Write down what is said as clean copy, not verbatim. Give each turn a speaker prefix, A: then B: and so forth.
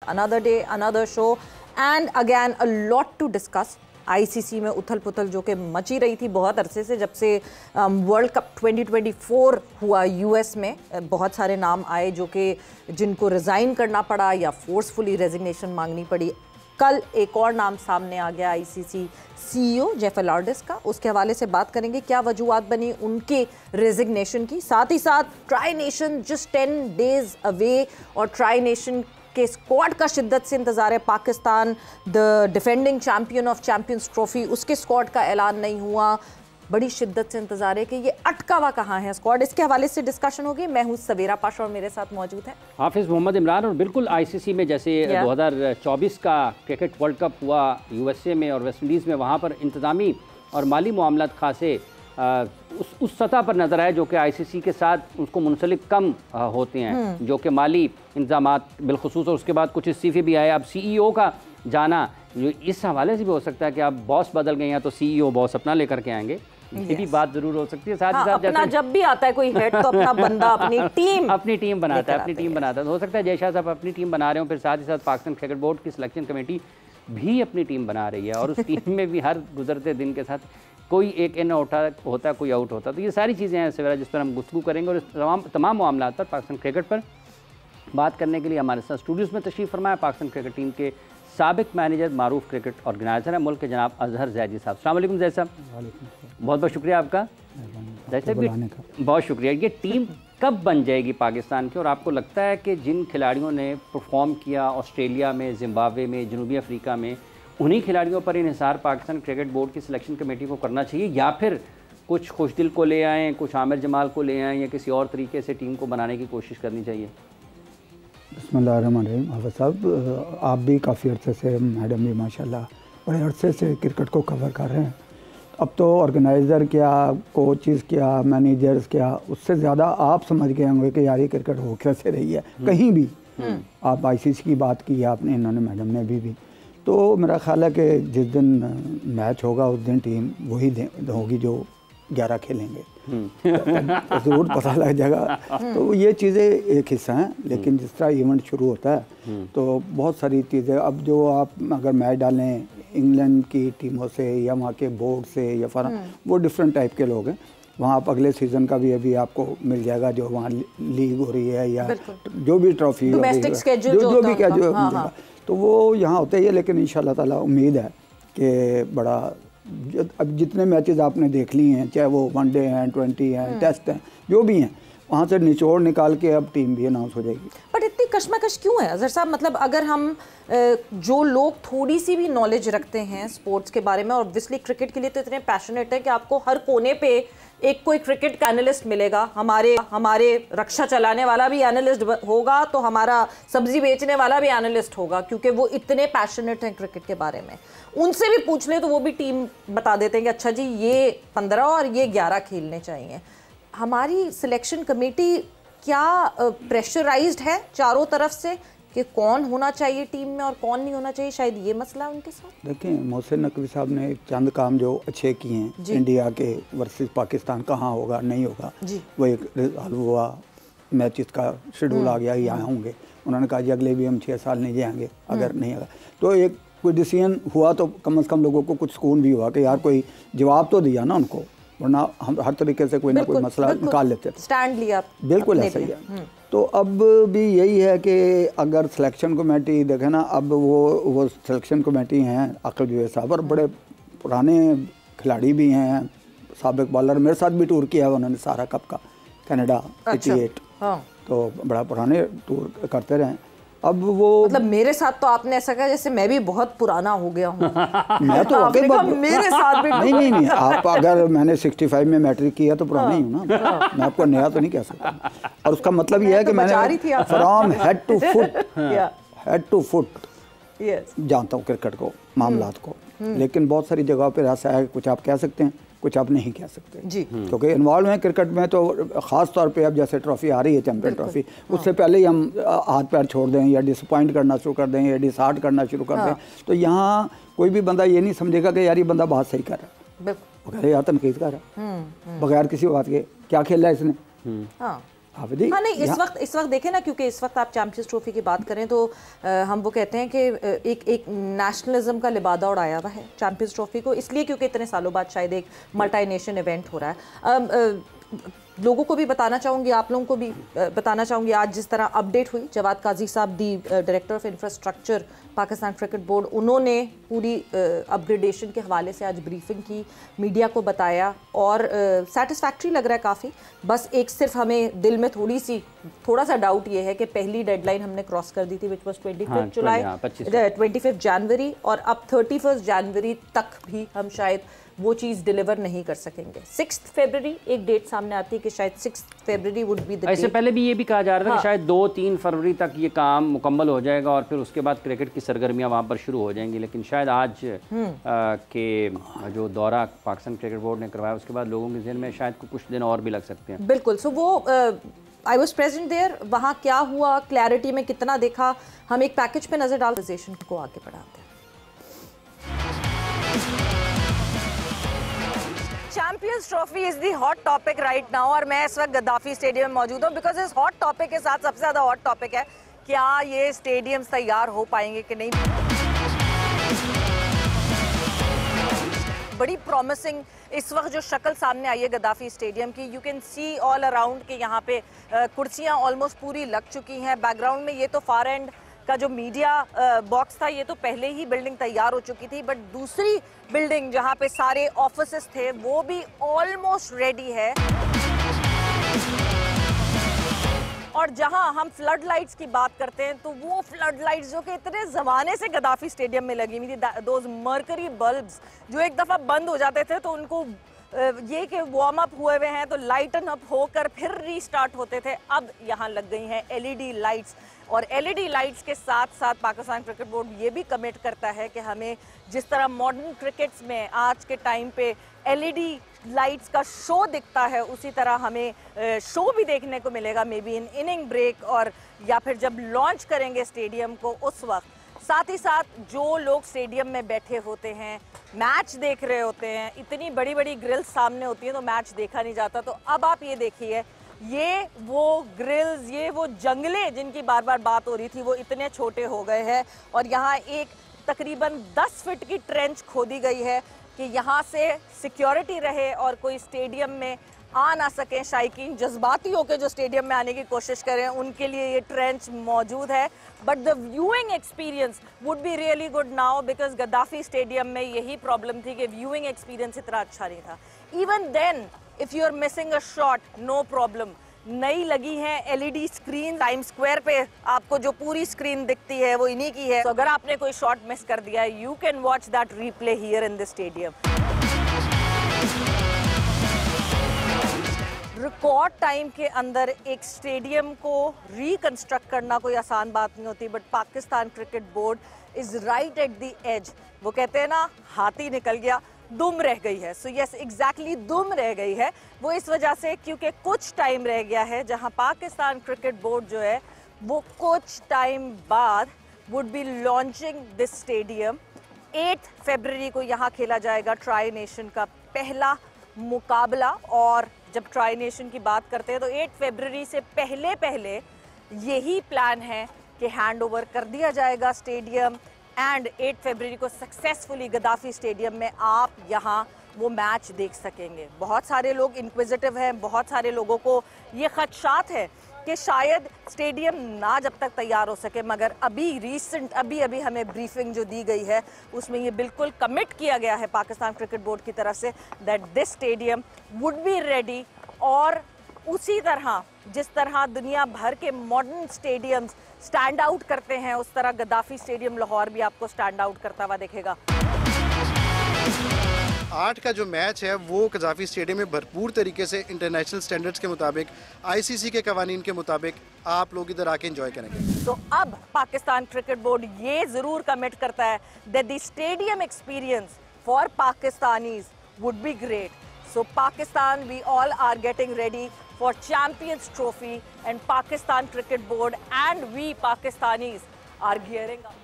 A: another day, another show, and again a lot to discuss. ICC में उथल पुथल जो कि मची रही थी बहुत अरसे से, जब से वर्ल्ड कप 2024 हुआ यूएस में, बहुत सारे नाम आए जो कि जिनको रिज़ाइन करना पड़ा या फोर्सफुली रेजिग्नेशन मांगनी पड़ी। कल एक और नाम सामने आ गया आईसीसी सीईओ जेफ एलार्डिस का, उसके हवाले से बात करेंगे क्या वजूहत बनी उनके रेजिग्नेशन की। साथ ही साथ tri nation just 10 days away और ट्राई नेशन के स्क्वाड का शिद्दत से इंतजार है। Pakistan the defending champion of champions trophy, उसके स्क्वाड का ऐलान नहीं हुआ, बड़ी शिद्दत से इंतजार है कि ये अटका हुआ कहाँ है स्क्वाड। इसके हवाले से डिस्कशन होगी। मैं हूँ सवेरा पाशा और मेरे साथ मौजूद हैं
B: हाफिज़ मोहम्मद इमरान। और बिल्कुल आईसीसी में जैसे 2024 का क्रिकेट वर्ल्ड कप हुआ यूएसए में और वेस्ट इंडीज़ में, वहाँ पर इंतज़ामी और माली मामलात खासे उस सतह पर नज़र आए जो कि आईसीसी के साथ उसको मुंसलिक कम होते हैं, जो कि माली इंतजामात बिलखुसूस। और उसके बाद कुछ इस्तीफ़े भी आए। अब सीईओ का जाना जो इस हवाले से भी हो सकता है कि अब बॉस बदल गए हैं तो सीईओ बॉस अपना लेकर के आएंगे, ये भी बात जरूर हो सकती है। साथ ही साथ
A: अपना जब भी आता है कोई हेड तो अपना बंदा अपनी टीम
B: बनाता है, तो हो सकता है जय शाह साहब अपनी टीम बना रहे हो, फिर साथ ही साथ पाकिस्तान क्रिकेट बोर्ड की सिलेक्शन कमेटी भी अपनी टीम बना रही है और उस टीम में भी हर गुजरते दिन के साथ कोई एक इन होता है, कोई आउट होता है। तो ये सारी चीज़ें हैं सवेरा जिस पर हम गुफ्तगू करेंगे और इस तमाम मामलों पर पाकिस्तान क्रिकेट पर बात करने के लिए हमारे साथ स्टूडियोज़ में तशरीफ़ फरमाया पाकिस्तान क्रिकेट टीम के साबिक मैनेजर, मारूफ क्रिकेट ऑर्गेनाइजर है मुल्क के जनाब अजहर ज़ैदी साहब। अस्सलाम वालेकुम ज़ैद साहब। बहुत बहुत शुक्रिया आपका ज़ैद साहब, बहुत शुक्रिया। ये टीम कब बन जाएगी पाकिस्तान की, और आपको लगता है कि जिन खिलाड़ियों ने परफॉर्म किया ऑस्ट्रेलिया में, जिम्बाब्वे में, जनूबी अफ्रीका में, उन्हीं खिलाड़ियों पर इन्हिसार पाकिस्तान क्रिकेट बोर्ड की सिलेक्शन कमेटी को करना चाहिए, या फिर कुछ खुशदिल को ले आएँ, कुछ आमिर जमाल को ले आएँ, या किसी और तरीके से टीम को बनाने की कोशिश करनी चाहिए?
C: बिस्मिल्लाहिर्रहमानिर्रहीम। हाफ़िज़ साहब, आप भी काफ़ी अर्से से, मैडम भी माशाल्लाह बड़े अर्से से क्रिकेट को कवर कर रहे हैं। अब तो ऑर्गेनाइज़र क्या, कोचेज़ क्या, मैनेजर्स क्या, उससे ज़्यादा आप समझ गए होंगे कि यार ये क्रिकेट हो कैसे रही है कहीं भी। आप आईसीसी की बात की आपने, इन्होंने मैडम ने भी तो मेरा ख्याल है कि जिस दिन मैच होगा उस दिन टीम वही होगी जो 11 खेलेंगे, तो ज़रूर पता लग जाएगा। तो ये चीज़ें एक हिस्सा हैं, लेकिन जिस तरह इवेंट शुरू होता है तो बहुत सारी चीज़ें, अब जो आप अगर मैच डालें इंग्लैंड की टीमों से या वहाँ के बोर्ड से या वो डिफरेंट टाइप के लोग हैं। वहाँ आप अगले सीज़न का भी अभी आपको मिल जाएगा जो वहाँ लीग हो रही है या जो भी ट्रॉफी जो भी क्या जो मिलेगा, तो वो यहाँ होते ही है। लेकिन इंशाल्लाह ताला उम्मीद है कि बड़ा, अब जितने मैचेस आपने देख लिए हैं, चाहे वो वनडे हैं, 20 हैं, टेस्ट हैं, जो भी हैं, वहाँ से निचोड़ निकाल के अब टीम भी अनाउंस हो जाएगी।
A: बट इतनी कश्मकश क्यों है अजहर साहब? मतलब अगर हम जो लोग थोड़ी सी भी नॉलेज रखते हैं स्पोर्ट्स के बारे में, और ऑब्वियसली क्रिकेट के लिए तो इतने पैशनेट है कि आपको हर कोने पे एक कोई क्रिकेट का एनालिस्ट मिलेगा। हमारे रक्षा चलाने वाला भी एनालिस्ट होगा, तो हमारा सब्जी बेचने वाला भी एनालिस्ट होगा, क्योंकि वो इतने पैशनेट हैं क्रिकेट के बारे में। उनसे भी पूछ ले तो वो भी टीम बता देते हैं कि अच्छा जी ये 15 और ये 11 खेलने चाहिए। हमारी सिलेक्शन कमेटी क्या प्रेशराइज्ड है चारों तरफ से कि कौन होना चाहिए टीम में और कौन नहीं होना चाहिए? शायद ये मसला है उनके साथ।
C: देखिए, मोहसिन नकवी साहब ने चंद काम जो अच्छे किए हैं, इंडिया के वर्सेस पाकिस्तान कहाँ होगा नहीं होगा, वो एक रिजॉल्व हुआ, मैचेस का शेड्यूल आ गया, यहाँ होंगे। उन्होंने कहा जी अगले भी हम 6 साल नहीं जाएंगे, अगर नहीं आएगा तो एक कोई डिसीजन हुआ तो कम से कम लोगों को कुछ सुकून भी हुआ कि यार कोई जवाब तो दिया ना उनको, वरना हम हर तरीके से कोई ना कोई मसला निकाल लेते थे।
A: स्टैंड लिया,
C: बिल्कुल ऐसा ही है। तो अब भी यही है कि अगर सिलेक्शन कमेटी देखे ना, अब वो सिलेक्शन कमेटी हैं अकल जुए साहब, और बड़े पुराने खिलाड़ी भी हैं, साबिक बॉलर, मेरे साथ भी टूर किया है उन्होंने सारा कप का, कनाडा 88। तो बड़ा पुराने टूर करते रहे। अब वो
A: मतलब मेरे साथ तो आपने ऐसा कहा जैसे मैं भी बहुत पुराना हो गया हूँ।
C: मैं तो
A: मेरे साथ भी
C: नहीं, आप अगर मैंने 65 में मैट्रिक किया तो पुराना ही हूँ ना, मैं आपको नया तो नहीं कह सकता। और उसका मतलब ये है कि मैंने फ्रॉम हेड टू फुट जानता हूँ क्रिकेट को, मामलात को। लेकिन बहुत सारी जगहों पर ऐसा है, कुछ आप कह सकते हैं, कुछ आप नहीं कह सकते जी, क्योंकि इन्वॉल्व हैं क्रिकेट में। तो ख़ास तौर पे अब जैसे ट्रॉफी आ रही है, चैंपियन ट्रॉफी, उससे पहले ही हम हाथ पैर छोड़ दें या डिसअपॉइंट करना शुरू कर दें या डिसहार्ट करना शुरू कर दें, तो यहाँ कोई भी बंदा ये नहीं समझेगा कि यार ये बंदा बात सही कर रहा है, बगैर यार तनकीद कर रहा है, बगैर किसी बात के क्या खेल रहा है इसने। आबिदी
A: हाँ नहीं, इस वक्त देखें ना, क्योंकि इस वक्त आप चैंपियंस ट्रॉफी की बात करें तो हम वो कहते हैं कि एक नेशनलिज्म का लिबादा उड़ाया हुआ है चैंपियंस ट्रॉफी को, इसलिए क्योंकि इतने सालों बाद शायद एक मल्टी नेशन इवेंट हो रहा है। लोगों को भी बताना चाहूँगी, आप लोगों को भी बताना चाहूँगी, आज जिस तरह अपडेट हुई, जवाद काजी साहब the director of infrastructure Pakistan cricket board, उन्होंने पूरी अपग्रेडेशन के हवाले से आज ब्रीफिंग की, मीडिया को बताया और सेटिस्फैक्ट्री लग रहा है काफ़ी। बस एक सिर्फ हमें दिल में थोड़ा सा डाउट ये है कि पहली डेडलाइन हमने क्रॉस कर दी थी, विच वॉज 25 जुलाई, 25 जनवरी, और अब 31 जनवरी तक भी हम शायद वो चीज़ डिलीवर नहीं कर सकेंगे। 6 फरवरी एक डेट सामने आती है कि शायद 6 फरवरी वुड बी द डेट।
B: इससे पहले भी ये भी कहा जा रहा था कि शायद 2-3 फरवरी तक ये काम मुकम्मल हो जाएगा और फिर उसके बाद क्रिकेट की सरगर्मियां वहाँ पर शुरू हो जाएंगी, लेकिन शायद आज के जो दौरा पाकिस्तान क्रिकेट बोर्ड ने करवाया उसके बाद लोगों के जहन में शायद कुछ दिन और भी लग सकते हैं।
A: बिल्कुल। सो वो आई वॉज प्रेजेंट देयर, वहाँ क्या हुआ, क्लैरिटी में कितना देखा, हम एक पैकेज पे नज़र डाल को आगे बढ़ाते हैं। Champions trophy is the hot topic right now, और मैं इस वक्त गद्दाफी स्टेडियम में मौजूद हूँ बिकॉज इस हॉट टॉपिक के साथ सबसे ज़्यादा हॉट टॉपिक है क्या ये स्टेडियम्स तैयार हो पाएंगे कि नहीं। बड़ी प्रॉमिसिंग इस वक्त जो शक्ल सामने आई है गद्दाफी स्टेडियम की, you can see all around कि यहाँ पे कुर्सियाँ ऑलमोस्ट पूरी लग चुकी हैं। बैकग्राउंड में ये तो फार एंड का जो मीडिया बॉक्स था ये तो पहले ही बिल्डिंग तैयार हो चुकी थी, बट दूसरी बिल्डिंग जहाँ पे सारे ऑफिसेस थे वो भी ऑलमोस्ट रेडी है। और जहां हम फ्लड लाइट्स की बात करते हैं तो वो फ्लड लाइट्स जो कि इतने ज़माने से गद्दाफी स्टेडियम में लगी हुई थी, दोज मर्करी बल्ब्स जो एक दफ़ा बंद हो जाते थे तो उनको ये कि वार्म अप हुए हुए हैं तो लाइटन अप होकर फिर रीस्टार्ट होते थे, अब यहाँ लग गई हैं एलईडी लाइट्स। और एलईडी लाइट्स के साथ साथ पाकिस्तान क्रिकेट बोर्ड ये भी कमिट करता है कि हमें जिस तरह मॉडर्न क्रिकेट्स में आज के टाइम पे एलईडी लाइट्स का शो दिखता है उसी तरह हमें शो भी देखने को मिलेगा, maybe in inning break और या फिर जब लॉन्च करेंगे स्टेडियम को उस वक्त। साथ ही साथ जो लोग स्टेडियम में बैठे होते हैं, मैच देख रहे होते हैं, इतनी बड़ी बड़ी ग्रिल्स सामने होती है तो मैच देखा नहीं जाता, तो अब आप ये देखिए ये वो ग्रिल्स, ये वो जंगले जिनकी बार बार बात हो रही थी वो इतने छोटे हो गए हैं और यहाँ एक तकरीबन 10 फीट की ट्रेंच खोदी गई है कि यहाँ से सिक्योरिटी रहे और कोई स्टेडियम में आ ना सकें। शायकीन जज्बाती होकर जो स्टेडियम में आने की कोशिश करें उनके लिए ये ट्रेंच मौजूद है, but the viewing experience would be really good now because Gaddafi stadium में यही प्रॉब्लम थी कि व्यूइंग एक्सपीरियंस इतना अच्छा नहीं था। Even then if you are missing a shot no problem, नई लगी है एलईडी स्क्रीन टाइम स्क्वायर पे, आपको जो पूरी स्क्रीन दिखती है वो इन्हीं की है, तो अगर आपने कोई शॉट मिस कर दिया है you can watch that replay here in the stadium. Record time के अंदर एक स्टेडियम को रिकंस्ट्रक्ट करना कोई आसान बात नहीं होती, but Pakistan cricket board is right at the edge. वो कहते हैं ना हाथी निकल गया दुम रह गई है, सो यस एग्जैक्टली दुम रह गई है। वो इस वजह से क्योंकि कुछ टाइम रह गया है जहां पाकिस्तान क्रिकेट बोर्ड जो है वो कुछ टाइम बाद would be launching this stadium. 8 फरवरी को यहाँ खेला जाएगा ट्राई नेशन का पहला मुकाबला, और जब ट्राई नेशन की बात करते हैं तो 8 फरवरी से पहले यही प्लान है कि हैंड ओवर कर दिया जाएगा स्टेडियम एंड 8 फरवरी को सक्सेसफुली गद्दाफी स्टेडियम में आप यहाँ वो मैच देख सकेंगे। बहुत सारे लोग इंक्विजिटिव हैं, बहुत सारे लोगों को ये खदशात है कि शायद स्टेडियम ना जब तक तैयार हो सके, मगर अभी हमें ब्रीफिंग जो दी गई है उसमें ये बिल्कुल कमिट किया गया है पाकिस्तान क्रिकेट बोर्ड की तरफ say that this stadium would be ready. और उसी तरह जिस तरह दुनिया भर के मॉडर्न स्टेडियम्स स्टैंड आउट करते हैं उस तरह गद्दाफी स्टेडियम लाहौर भी आपको स्टैंड आउट करता हुआ दिखेगा।
D: 8 का जो मैच है वो गद्दाफी स्टेडियम में भरपूर तरीके से इंटरनेशनल स्टैंडर्ड्स के मुताबिक, आईसीसी के कवानीन के मुताबिक आप लोग इधर आके एंजॉय करेंगे।
A: तो अब पाकिस्तान क्रिकेट बोर्ड ये जरूर कमिट करता है that the stadium experience for Pakistanis would be great. So Pakistan, we all are getting ready for Champions Trophy and Pakistan Cricket Board and we Pakistanis are gearing up.